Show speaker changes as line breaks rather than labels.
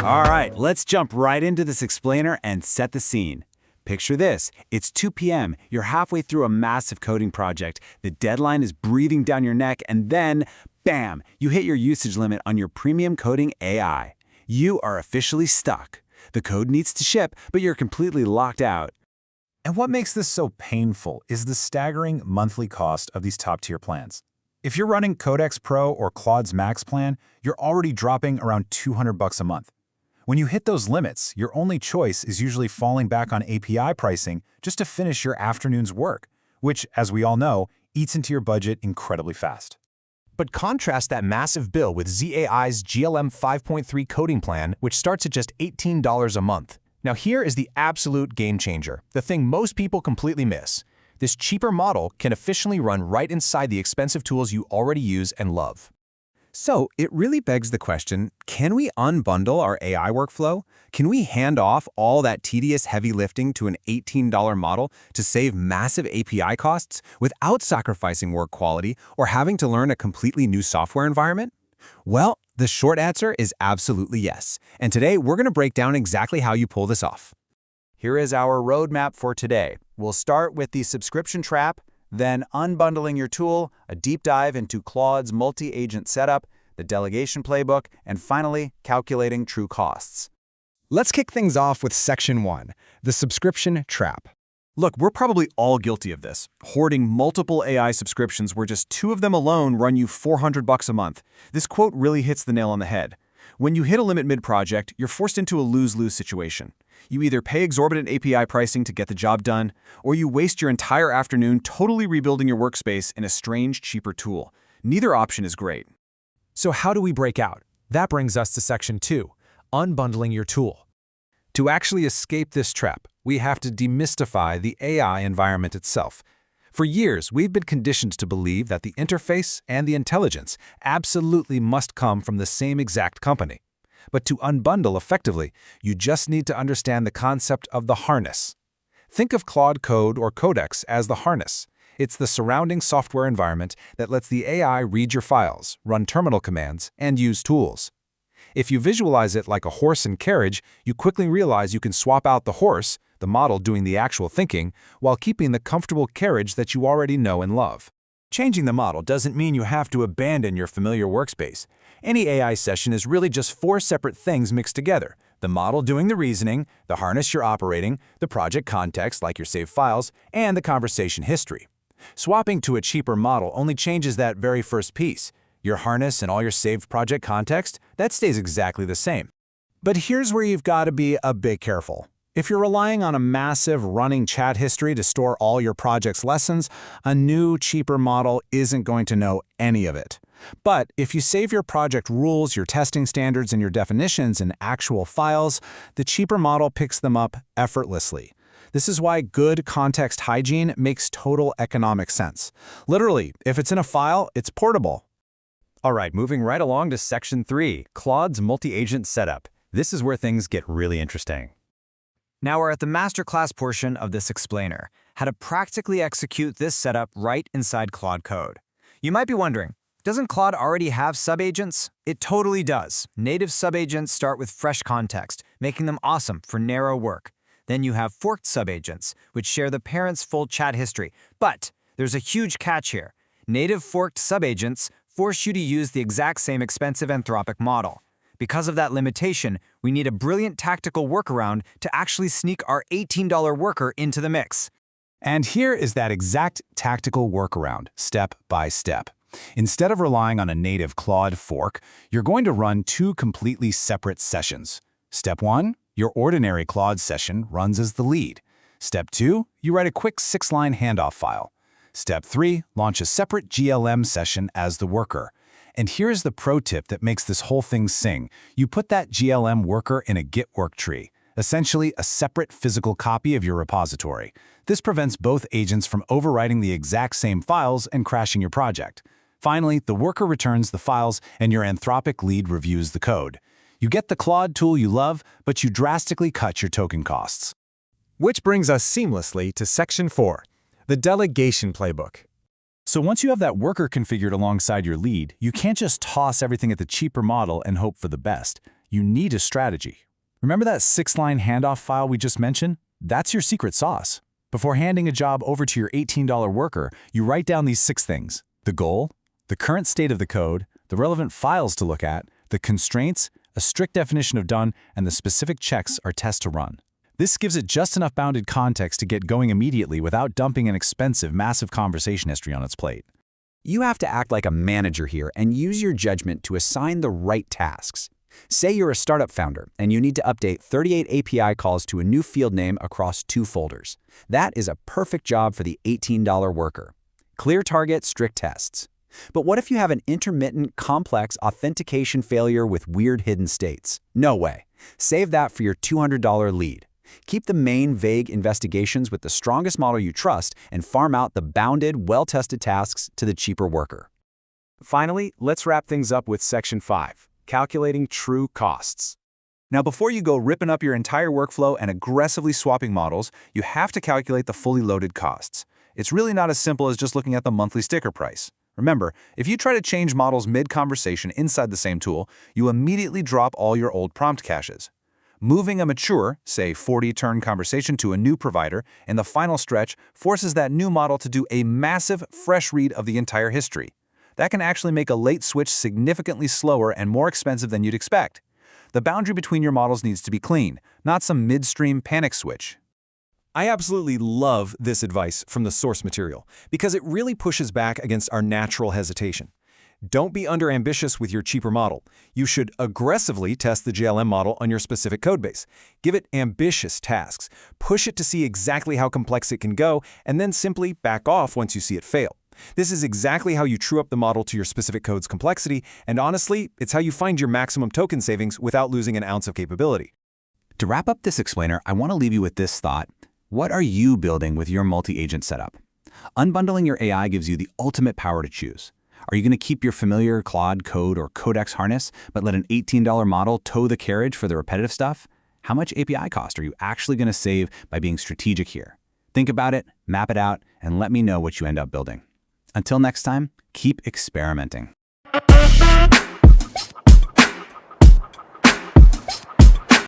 All right, let's jump right into this explainer and set the scene. Picture this, it's 2 p.m., you're halfway through a massive coding project, the deadline is breathing down your neck, and then, bam, you hit your usage limit on your premium coding AI. You are officially stuck. The code needs to ship, but you're completely locked out.
And what makes this so painful is the staggering monthly cost of these top-tier plans. If you're running Codex Pro or Claude's Max plan, you're already dropping around $200 a month. When you hit those limits, your only choice is usually falling back on API pricing just to finish your afternoon's work, which, as we all know, eats into your budget incredibly fast.
But contrast that massive bill with ZAI's GLM 5.3 coding plan, which starts at just $18 a month. Now here is the absolute game changer, the thing most people completely miss. This cheaper model can efficiently run right inside the expensive tools you already use and love.
So it really begs the question, can we unbundle our AI workflow? Can we hand off all that tedious heavy lifting to an $18 model to save massive API costs without sacrificing work quality or having to learn a completely new software environment? Well, the short answer is absolutely yes. And today we're going to break down exactly how you pull this off. Here is our roadmap for today. We'll start with the subscription trap, then unbundling your tool, a deep dive into Claude's multi-agent setup, the delegation playbook, and finally, calculating true costs.
Let's kick things off with Section 1, the subscription trap.
Look, we're probably all guilty of this, hoarding multiple AI subscriptions where just 2 of them alone run you $400 a month. This quote really hits the nail on the head. When you hit a limit mid-project, you're forced into a lose-lose situation. You either pay exorbitant API pricing to get the job done, or you waste your entire afternoon totally rebuilding your workspace in a strange, cheaper tool. Neither option is great.
So how do we break out? That brings us to Section 2, unbundling your tool.
To actually escape this trap, we have to demystify the AI environment itself. For years, we've been conditioned to believe that the interface and the intelligence absolutely must come from the same exact company. But to unbundle effectively, you just need to understand the concept of the harness. Think of Claude Code or Codex as the harness. It's the surrounding software environment that lets the AI read your files, run terminal commands, and use tools. If you visualize it like a horse and carriage, you quickly realize you can swap out the horse, the model doing the actual thinking, while keeping the comfortable carriage that you already know and love.
Changing the model doesn't mean you have to abandon your familiar workspace. Any AI session is really just 4 separate things mixed together. The model doing the reasoning, the harness you're operating, the project context like your saved files, and the conversation history. Swapping to a cheaper model only changes that very first piece. Your harness and all your saved project context, that stays exactly the same. But here's where you've got to be a bit careful. If you're relying on a massive running chat history to store all your project's lessons, a new, cheaper model isn't going to know any of it. But if you save your project rules, your testing standards, and your definitions in actual files, the cheaper model picks them up effortlessly. This is why good context hygiene makes total economic sense. Literally, if it's in a file, it's portable. All right, moving right along to Section 3, Claude's multi-agent setup. This is where things get really interesting.
Now we're at the masterclass portion of this explainer, how to practically execute this setup right inside Claude Code. You might be wondering, doesn't Claude already have subagents? It totally does. Native subagents start with fresh context, making them awesome for narrow work. Then you have forked subagents, which share the parent's full chat history. But there's a huge catch here. Native forked subagents force you to use the exact same expensive Anthropic model. Because of that limitation, we need a brilliant tactical workaround to actually sneak our $18 worker into the mix.
And here is that exact tactical workaround, step by step. Instead of relying on a native Claude fork, you're going to run 2 completely separate sessions. Step 1, your ordinary Claude session runs as the lead. Step 2, you write a quick 6-line handoff file. Step 3, launch a separate GLM session as the worker. And here's the pro tip that makes this whole thing sing. You put that GLM worker in a Git work tree, essentially a separate physical copy of your repository. This prevents both agents from overwriting the exact same files and crashing your project. Finally, the worker returns the files and your Anthropic lead reviews the code. You get the Claude tool you love, but you drastically cut your token costs.
Which brings us seamlessly to Section 4, the delegation playbook.
So once you have that worker configured alongside your lead, you can't just toss everything at the cheaper model and hope for the best. you need a strategy. Remember that 6-line handoff file we just mentioned? That's your secret sauce. Before handing a job over to your $18 worker, you write down these 6 things: the goal, the current state of the code, the relevant files to look at, the constraints, a strict definition of done, and the specific checks or tests to run. This gives it just enough bounded context to get going immediately without dumping an expensive, massive conversation history on its plate.
You have to act like a manager here and use your judgment to assign the right tasks. Say you're a startup founder and you need to update 38 API calls to a new field name across 2 folders. That is a perfect job for the $18 worker. Clear target, strict tests. But what if you have an intermittent, complex authentication failure with weird hidden states? No way. Save that for your $200 lead. Keep the main, vague investigations with the strongest model you trust and farm out the bounded, well-tested tasks to the cheaper worker.
Finally, let's wrap things up with Section 5, calculating true costs. Now, before you go ripping up your entire workflow and aggressively swapping models, you have to calculate the fully loaded costs. It's really not as simple as just looking at the monthly sticker price. Remember, if you try to change models mid-conversation inside the same tool, you immediately drop all your old prompt caches. Moving a mature, say 40-turn conversation to a new provider in the final stretch forces that new model to do a massive, fresh read of the entire history. That can actually make a late switch significantly slower and more expensive than you'd expect. The boundary between your models needs to be clean, not some midstream panic switch.
I absolutely love this advice from the source material because it really pushes back against our natural hesitation. Don't be under-ambitious with your cheaper model. You should aggressively test the JLM model on your specific codebase. Give it ambitious tasks. Push it to see exactly how complex it can go, and then simply back off once you see it fail. This is exactly how you true up the model to your specific code's complexity, and honestly, it's how you find your maximum token savings without losing an ounce of capability.
To wrap up this explainer, I want to leave you with this thought. What are you building with your multi-agent setup? Unbundling your AI gives you the ultimate power to choose. Are you going to keep your familiar Claude Code or Codex harness, but let an $18 model tow the carriage for the repetitive stuff? How much API cost are you actually going to save by being strategic here? Think about it, map it out, and let me know what you end up building. Until next time, keep experimenting.